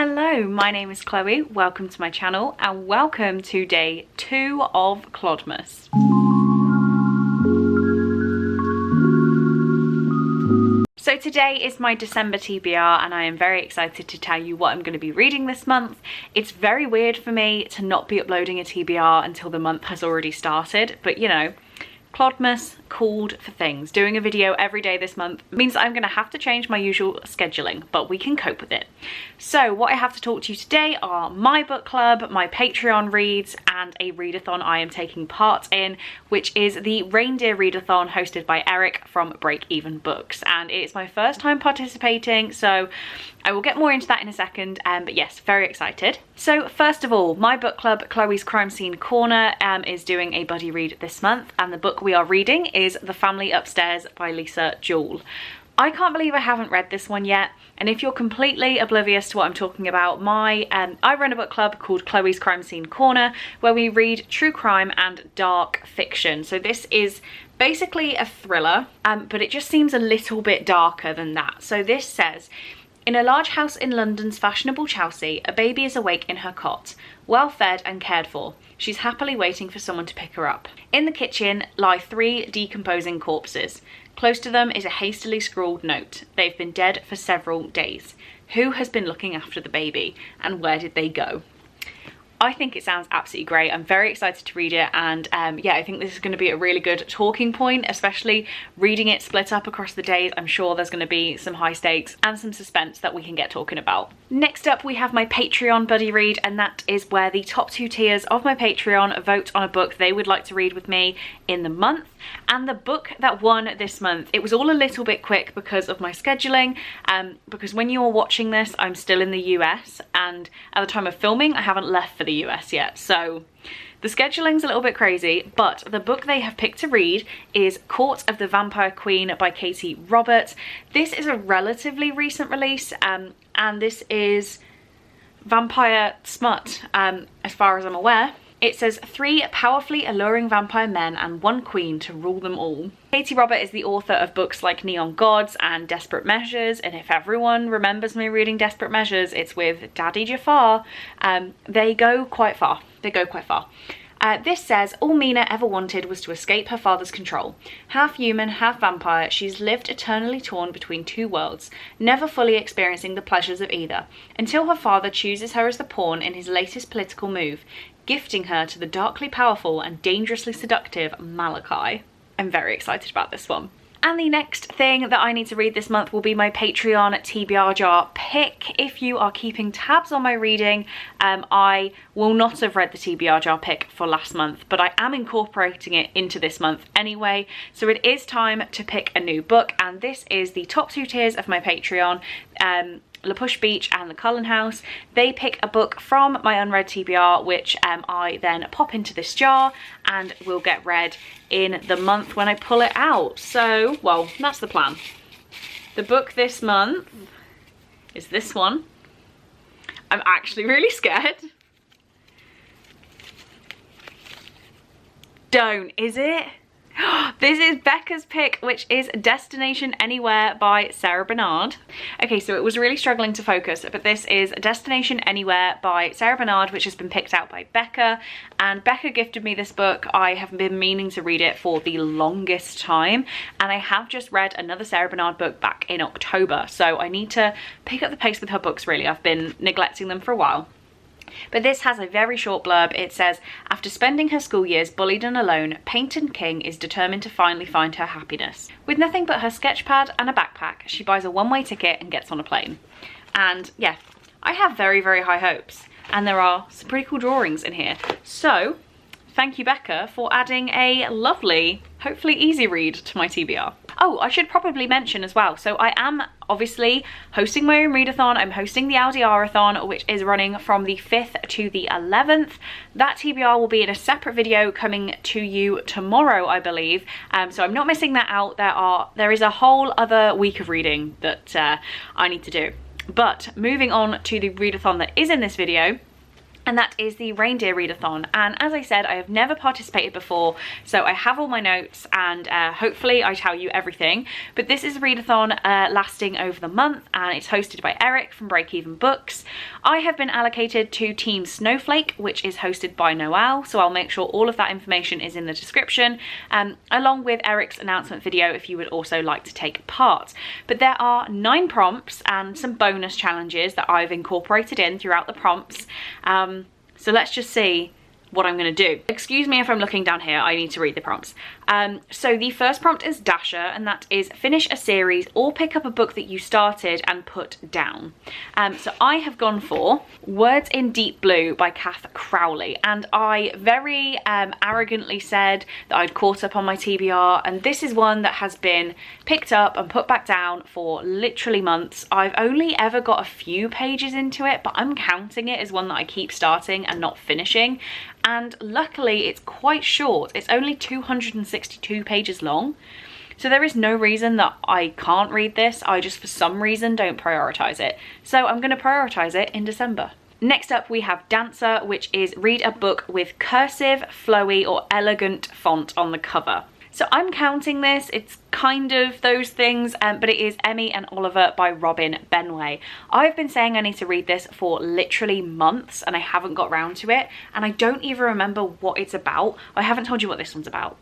Hello, my name is Chloe, welcome to my channel and welcome to day 2 of Clodmas. So today is my December TBR and I am very excited to tell you what I'm going to be reading this month. It's very weird for me to not be uploading a TBR until the month has already started, but you know, Clodmas called for things. Doing a video every day this month means that I'm going to have to change my usual scheduling, but we can cope with it. So what I have to talk to you today are my book club, my Patreon reads, and a readathon I am taking part in, which is the Reindeer Readathon hosted by Eric from Break Even Books. And it's my first time participating, so I will get more into that in a second, but yes, very excited. So first of all, my book club, Chloe's Crime Scene Corner, is doing a buddy read this month, and the book we are reading is The Family Upstairs by Lisa Jewell. I can't believe I haven't read this one yet, and if you're completely oblivious to what I'm talking about, I run a book club called Chloe's Crime Scene Corner where we read true crime and dark fiction. So this is basically a thriller, but it just seems a little bit darker than that. So this says, in a large house in London's fashionable Chelsea, a baby is awake in her cot, well fed and cared for. She's happily waiting for someone to pick her up. In the kitchen lie 3 decomposing corpses. Close to them is a hastily scrawled note. They've been dead for several days. Who has been looking after the baby and where did they go? I think it sounds absolutely great. I'm very excited to read it, and yeah, I think this is going to be a really good talking point, especially reading it split up across the days. I'm sure there's going to be some high stakes and some suspense that we can get talking about. Next up, we have my Patreon buddy read, and that is where the top 2 tiers of my Patreon vote on a book they would like to read with me in the month. And the book that won this month, it was all a little bit quick because of my scheduling, because when you are watching this, I'm still in the US, and at the time of filming, I haven't left for the US yet, so the scheduling's a little bit crazy. But the book they have picked to read is Court of the Vampire Queen by Katie Roberts. This is a relatively recent release, and this is vampire smut, as far as I'm aware. It says 3 powerfully alluring vampire men and 1 queen to rule them all. Katie Roberts is the author of books like Neon Gods and Desperate Measures, and if everyone remembers me reading Desperate Measures, it's with Daddy Jafar. They go quite far. This says, all Mina ever wanted was to escape her father's control. Half human, half vampire, she's lived eternally torn between 2 worlds, never fully experiencing the pleasures of either, until her father chooses her as the pawn in his latest political move, gifting her to the darkly powerful and dangerously seductive Malachi. I'm very excited about this one. And the next thing that I need to read this month will be my Patreon TBR jar pick. If you are keeping tabs on my reading, I will not have read the TBR jar pick for last month, but I am incorporating it into this month anyway. So it is time to pick a new book, and this is the top 2 tiers of my Patreon. La Push Beach and the Cullen House. They pick a book from my unread TBR, which I then pop into this jar and will get read in the month when I pull it out. So, well, that's the plan. The book this month is this one. I'm actually really scared. Don't, is it? This is Becca's pick, which is Destination Anywhere by Sarah Bernard. Okay, so it was really struggling to focus, but this is Destination Anywhere by Sarah Bernard, which has been picked out by Becca. And Becca gifted me this book. I have been meaning to read it for the longest time, and I have just read another Sarah Bernard book back in October, so I need to pick up the pace with her books, really. I've been neglecting them for a while. But this has a very short blurb. It says, after spending her school years bullied and alone, Peyton King is determined to finally find her happiness. With nothing but her sketch pad and a backpack, she buys a one-way ticket and gets on a plane. And yeah, I have very, very high hopes. And there are some pretty cool drawings in here. So thank you, Becca, for adding a lovely, hopefully easy read to my TBR. Oh, I should probably mention as well, so I am obviously hosting my own readathon. I'm hosting the LDR-a-thon, which is running from the 5th to the 11th. That TBR will be in a separate video coming to you tomorrow, I believe. So I'm not missing that out. There is a whole other week of reading that I need to do. But moving on to the readathon that is in this video, and that is the Reindeer Readathon. And as I said, I have never participated before, so I have all my notes and hopefully I tell you everything. But this is a readathon lasting over the month, and it's hosted by Eric from Break Even Books. I have been allocated to Team Snowflake, which is hosted by Noelle, so I'll make sure all of that information is in the description, along with Eric's announcement video if you would also like to take part. But there are 9 prompts and some bonus challenges that I've incorporated in throughout the prompts. So let's just see what I'm going to do. Excuse me if I'm looking down here, I need to read the prompts. So the first prompt is Dasher, and that is finish a series or pick up a book that you started and put down. So I have gone for Words in Deep Blue by Kath Crowley, and I very arrogantly said that I'd caught up on my TBR, and this is one that has been picked up and put back down for literally months. I've only ever got a few pages into it, but I'm counting it as one that I keep starting and not finishing. And luckily it's quite short. It's only 262 pages long. So there is no reason that I can't read this. I just for some reason don't prioritize it. So I'm going to prioritize it in December. Next up we have Dancer, which is read a book with cursive, flowy or elegant font on the cover. So I'm counting this, it's kind of those things, but it is Emmy and Oliver by Robin Benway. I've been saying I need to read this for literally months and I haven't got round to it, and I don't even remember what it's about. I haven't told you what this one's about.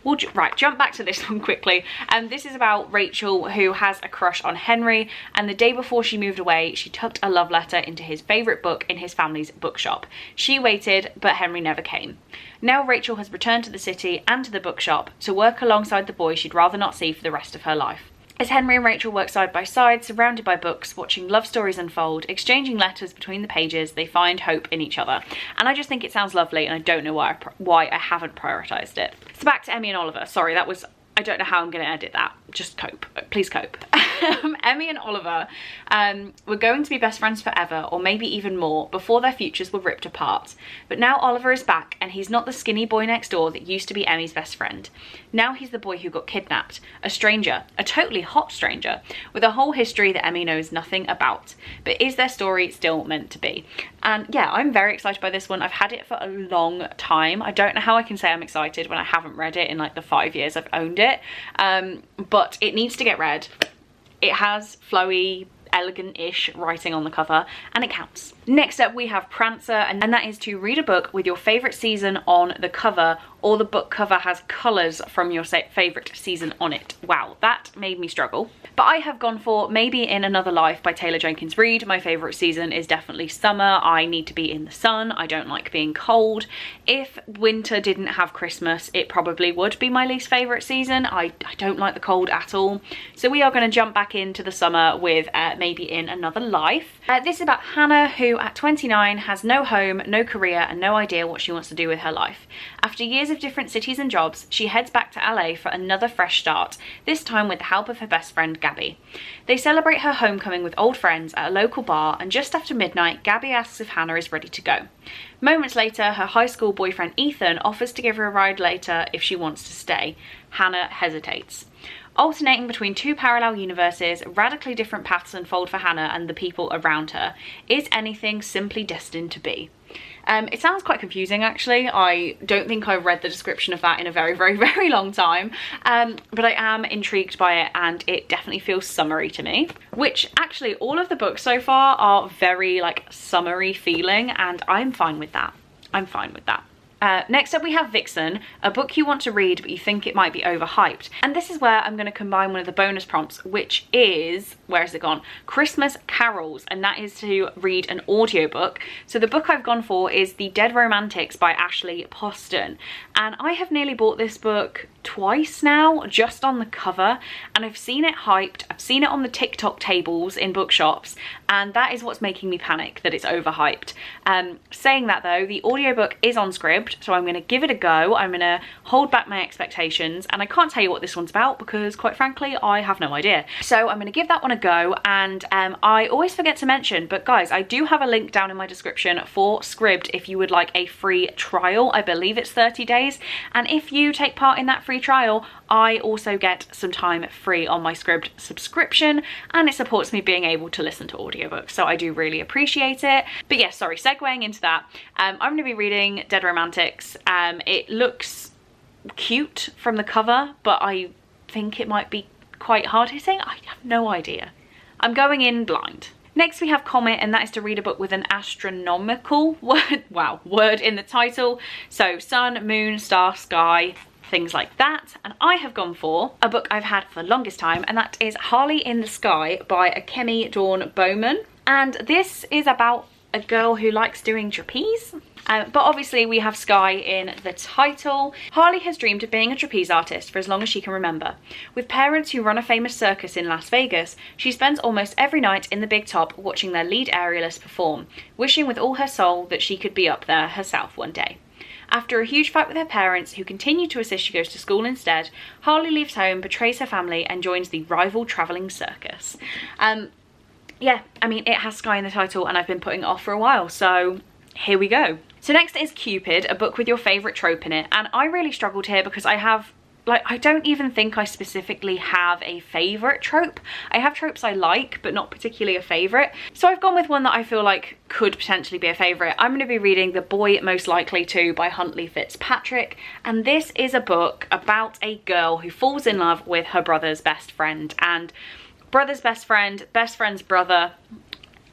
We'll jump back to this one quickly. This is about Rachel, who has a crush on Henry, and the day before she moved away she tucked a love letter into his favourite book in his family's bookshop. She waited, but Henry never came. Now Rachel has returned to the city and to the bookshop to work alongside the boy she'd rather not see for the rest of her life. As Henry and Rachel work side by side, surrounded by books, watching love stories unfold, exchanging letters between the pages, they find hope in each other. And I just think it sounds lovely, and I don't know why I haven't prioritised it. So back to Emmy and Oliver. Sorry, that was... I don't know how I'm going to edit that. Just cope. Please cope. Emmy and Oliver were going to be best friends forever, or maybe even more, before their futures were ripped apart. But now Oliver is back, and he's not the skinny boy next door that used to be Emmy's best friend. Now he's the boy who got kidnapped. A stranger. A totally hot stranger. With a whole history that Emmy knows nothing about. But is their story still meant to be? And yeah, I'm very excited by this one. I've had it for a long time. I don't know how I can say I'm excited when I haven't read it in like the 5 years I've owned it. But it needs to get read. It has flowy, elegant-ish writing on the cover, and it counts. Next up we have Prancer, and that is to read a book with your favourite season on the cover, or the book cover has colours from your favourite season on it. Wow, that made me struggle. But I have gone for Maybe in Another Life by Taylor Jenkins Reid. My favourite season is definitely summer. I need to be in the sun. I don't like being cold. If winter didn't have Christmas, it probably would be my least favourite season. I don't like the cold at all. So we are going to jump back into the summer with Maybe in Another Life. This is about Hannah, who at 29 has no home, no career, and no idea what she wants to do with her life. After years of different cities and jobs, she heads back to LA for another fresh start, this time with the help of her best friend Gabby. They celebrate her homecoming with old friends at a local bar, and just after midnight, Gabby asks if Hannah is ready to go. Moments later, her high school boyfriend Ethan offers to give her a ride later if she wants to stay. Hannah hesitates. Alternating between 2 parallel universes, radically different paths unfold for Hannah and the people around her. Is anything simply destined to be? It sounds quite confusing actually. I don't think I've read the description of that in a very, very, very long time. But I am intrigued by it, and it definitely feels summery to me. Which actually all of the books so far are very like summery feeling, and I'm fine with that. I'm fine with that. Next up we have Vixen, a book you want to read but you think it might be overhyped. And this is where I'm going to combine one of the bonus prompts, which is, where has it gone? Christmas Carols, and that is to read an audiobook. So the book I've gone for is The Dead Romantics by Ashley Poston. And I have nearly bought this book twice now, just on the cover, and I've seen it hyped, I've seen it on the TikTok tables in bookshops, and that is what's making me panic that it's overhyped. Saying that though, the audiobook is on SCRIBD, SCRIBD, so I'm going to give it a go. I'm going to hold back my expectations, and I can't tell you what this one's about because quite frankly I have no idea. So I'm going to give that one a go. And I always forget to mention, but guys, I do have a link down in my description for SCRIBD if you would like a free trial. I believe it's 30 days, and if you take part in that free trial, I also get some time free on my SCRIBD subscription, and it supports me being able to listen to audiobooks, so I do really appreciate it. But yes, sorry, segueing into that, I'm going to be reading Dead Romantics. It looks cute from the cover, but I think it might be quite hard-hitting. I have no idea. I'm going in blind. Next we have Comet, and that is to read a book with an astronomical word in the title. So sun, moon, star, sky, things like that. And I have gone for a book I've had for the longest time, and that is Harley in the Sky by Akemi Dawn Bowman. And this is about a girl who likes doing trapeze. But obviously we have sky in the title. Harley has dreamed of being a trapeze artist for as long as she can remember. With parents who run a famous circus in Las Vegas, she spends almost every night in the big top watching their lead aerialist perform, wishing with all her soul that she could be up there herself one day. After a huge fight with her parents, who continue to insist she goes to school instead, Harley leaves home, betrays her family, and joins the rival travelling circus. Yeah, I mean, it has sky in the title, and I've been putting it off for a while, so here we go. So next is Cupid, a book with your favourite trope in it, and I really struggled here because I don't even think I specifically have a favourite trope. I have tropes I like, but not particularly a favourite. So I've gone with one that I feel like could potentially be a favourite. I'm going to be reading The Boy Most Likely To by Huntley Fitzpatrick, and this is a book about a girl who falls in love with her brother's best friend, and brother's best friend, best friend's brother.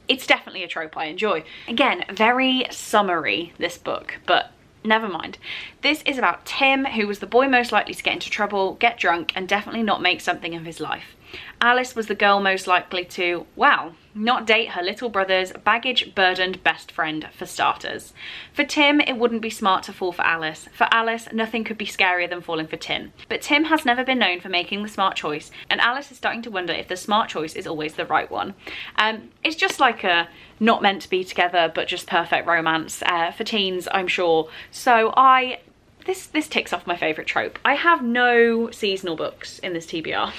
It's definitely a trope I enjoy. Again, very summery, this book, but never mind. This is about Tim, who was the boy most likely to get into trouble, get drunk, and definitely not make something of his life. Alice was the girl most likely to, well, not date her little brother's baggage-burdened best friend, for starters. For Tim, it wouldn't be smart to fall for Alice. For Alice, nothing could be scarier than falling for Tim. But Tim has never been known for making the smart choice, and Alice is starting to wonder if the smart choice is always the right one. It's just like a not meant to be together, but just perfect romance for teens, I'm sure. So this ticks off my favourite trope. I have no seasonal books in this TBR.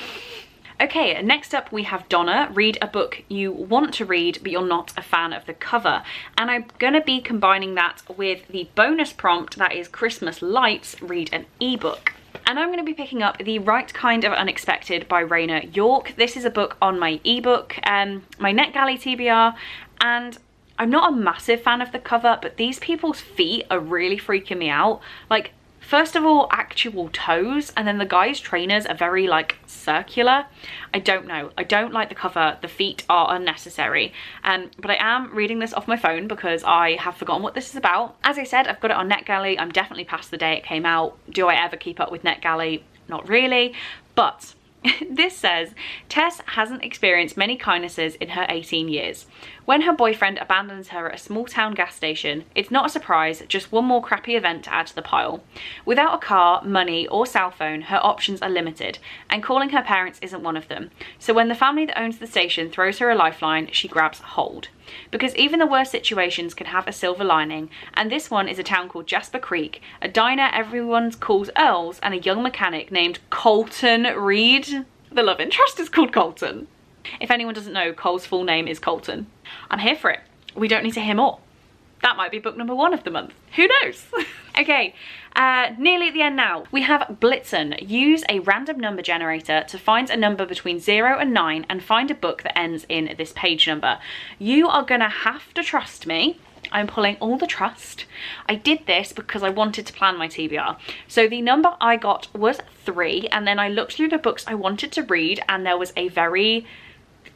Okay, next up we have Donna, read a book you want to read but you're not a fan of the cover. And I'm going to be combining that with the bonus prompt, that is Christmas Lights, read an ebook. And I'm going to be picking up The Right Kind of Unexpected by Raina York. This is a book on my ebook, my NetGalley TBR, and I'm not a massive fan of the cover, but these people's feet are really freaking me out. Like, first of all, actual toes, and then the guy's trainers are very like circular. I don't know, I don't like the cover. The feet are unnecessary, but I am reading this off my phone because I have forgotten what this is about. As I said, I've got it on NetGalley. I'm definitely past the day it came out. Do I ever keep up with NetGalley? Not really, but this says, Tess hasn't experienced many kindnesses in her 18 years. When her boyfriend abandons her at a small town gas station, it's not a surprise, just one more crappy event to add to the pile. Without a car, money, or cell phone, her options are limited, and calling her parents isn't one of them. So when the family that owns the station throws her a lifeline, she grabs hold. Because even the worst situations can have a silver lining, and this one is a town called Jasper Creek, a diner everyone calls Earl's, and a young mechanic named Colton Reed. The love interest is called Colton. If anyone doesn't know, Cole's full name is Colton. I'm here for it. We don't need to hear more. That might be book number 1 of the month. Who knows? Okay, nearly at the end now. We have Blitzen. Use a random number generator to find a number between 0 and 9 and find a book that ends in this page number. You are gonna have to trust me. I'm pulling all the trust. I did this because I wanted to plan my TBR. So the number I got was 3, and then I looked through the books I wanted to read, and there was a very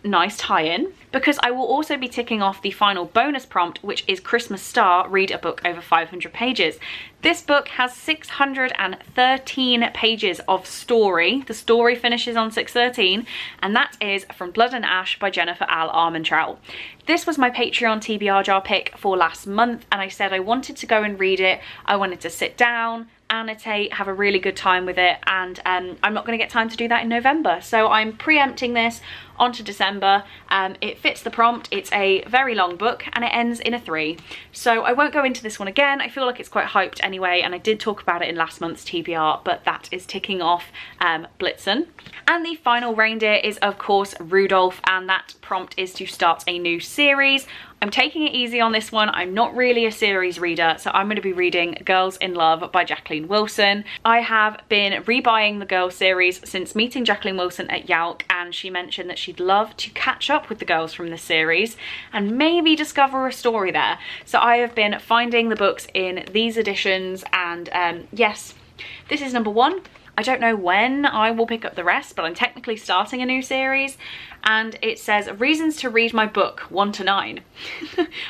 nice tie-in, because I will also be ticking off the final bonus prompt, which is Christmas Star, read a book over 500 pages. This book has 613 pages of story. The story finishes on 613, and that is From Blood and Ash by Jennifer L. Armentrout. This was my Patreon TBR jar pick for last month, and I said I wanted to go and read it. I wanted to sit down, annotate, have a really good time with it, and I'm not going to get time to do that in November, so I'm preempting this on to December. It fits the prompt. It's a very long book and it ends in a 3. So I won't go into this one again. I feel like it's quite hyped anyway, and I did talk about it in last month's TBR, but that is ticking off Blitzen. And the final reindeer is of course Rudolph, and that prompt is to start a new series. I'm taking it easy on this one. I'm not really a series reader, so I'm going to be reading Girls in Love by Jacqueline Wilson. I have been rebuying the Girls series since meeting Jacqueline Wilson at Yalk, and she mentioned that she'd love to catch up with the girls from this series and maybe discover a story there. So I have been finding the books in these editions, and yes, this is number 1. I don't know when I will pick up the rest, but I'm technically starting a new series, and it says reasons to read my book 1 to 9.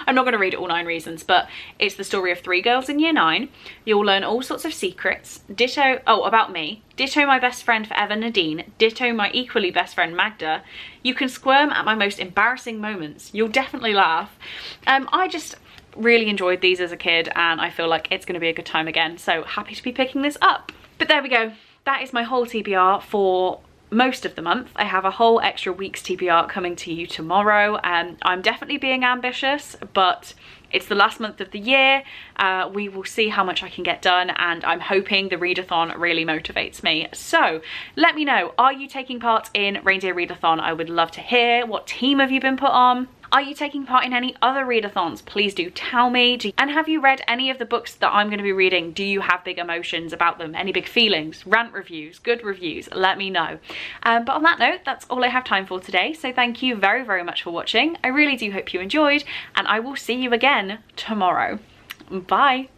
I'm not going to read all 9 reasons, but it's the story of 3 girls in year 9. You'll learn all sorts of secrets. Ditto, oh, about me. Ditto my best friend forever, Nadine. Ditto my equally best friend, Magda. You can squirm at my most embarrassing moments. You'll definitely laugh. I just really enjoyed these as a kid, and I feel like it's going to be a good time again, so happy to be picking this up. But there we go. That is my whole TBR for most of the month. I have a whole extra week's TBR coming to you tomorrow. I'm definitely being ambitious, but it's the last month of the year. We will see how much I can get done, and I'm hoping the readathon really motivates me. So let me know, are you taking part in Reindeer Readathon? I would love to hear. What team have you been put on? Are you taking part in any other readathons? Please do tell me. And have you read any of the books that I'm going to be reading? Do you have big emotions about them? Any big feelings? Rant reviews? Good reviews? Let me know. But on that note, that's all I have time for today. So thank you very, very much for watching. I really do hope you enjoyed, and I will see you again tomorrow. Bye.